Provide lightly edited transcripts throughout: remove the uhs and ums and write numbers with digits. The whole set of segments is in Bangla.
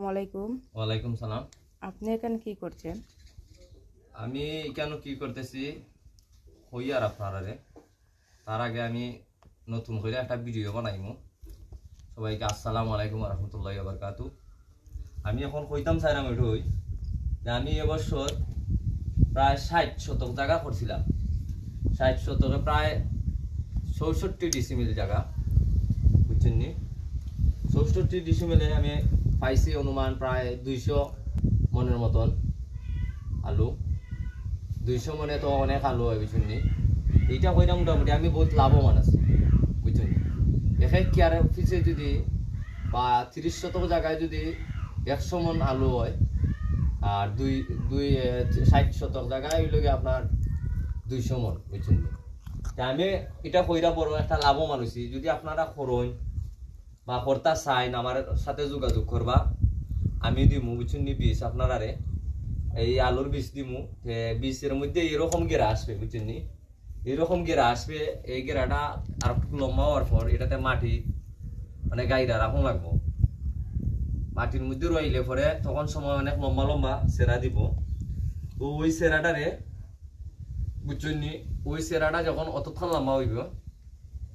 ওয়ালাইকুম। ওয়ালাইকুম সালাম। আপনি এখানে কি করছেন? আমি কেন কি করতেছি হই আর আপনারে তার আগে আমি নতুন করে একটা ভিডিও বানাইমু। সবাইকে আসসালামু আলাইকুম ওয়া রাহমাতুল্লাহি ওয়া বারাকাতুহু। আমি এখন কইতাম চাইলাম এটুই যে আমি এবছর প্রায় 60 শতক জায়গা করছিলাম। 60 শতকে প্রায় 64 ডিসিমিল জায়গা, বুঝছেন নি? 64 ডিসিমিলে আমি পাইছি অনুমান প্রায় 200 মনের মতন আলু। 200 মনে তো অনেক আলু হয়, বুঝছেন নি? এইটা কইরা মোটামুটি আমি বহুত লাভবান আছি, বুঝছেন নি? এক কেয়ার পিছে যদি বা 30 শতক জায়গায় যদি 100 মন আলু হয় আর 60 শতক জায়গায় হইল গিয়ে আপনার 200 মন, বুঝছেন নি? আমি এটা কইরা বড় একটা লাভবান হইছি। যদি আপনারা করুন বা কর্তা চাইন আমার সাথে যোগাযোগ করবা, আমি দিমু, বুঝছেন নি? বীজ আপনারারে এই আলুর বীজ দিমু। বীজের মধ্যে এরকম গেরা আসবে, বুঝছেন নি? এরকম গেরা আসবে। এই গেরাটা আর লম্বা হওয়ার পর এটাতে মাটি মানে গাইরা রাখুন লাগবো। মাটির মধ্যে রইলে পরে তখন সময় অনেক লম্বা লম্বা সেরা দিব। ওই সেরাটারে, বুঝছেন নি? ওই সেরাটা যখন অতক্ষণ লম্বা হইব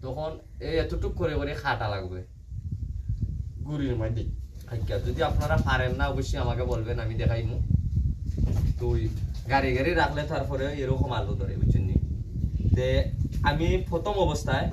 তখন এই এতটুক করে করে খাটা লাগবে গুড়ির মাটি। যদি আপনারা পারেন না অবশ্যই আমাকে বলবেন, আমি দেখাইমু। তো ওই গাড়ি রাখলে তারপরে এরকম আলু ধরে, বুঝছেন নি? আমি প্রথম অবস্থায়